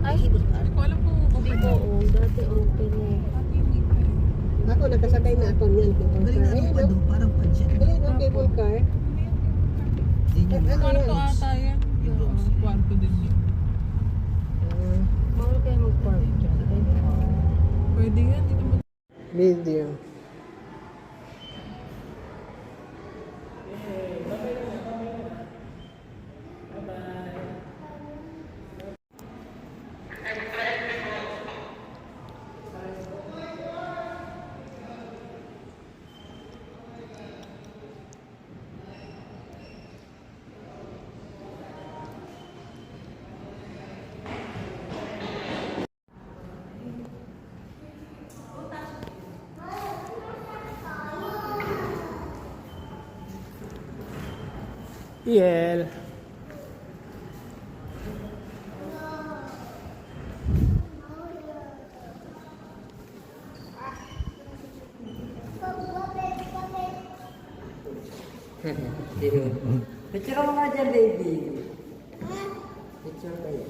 Ay, Hindi ko alam kung Hindi ko, dati open eh. Ako, nakasakay na ako niyan. Galing na ano pa doon, parang pansya. Galing ang cable car. Yun yung Ano Kwarto yan? ata yan. Kwarto din yun. Bawal kayo mag-park dyan. Pwede yan. Dito mo. Video. Yel. Picture mo nga dyan, baby. Picture kayo.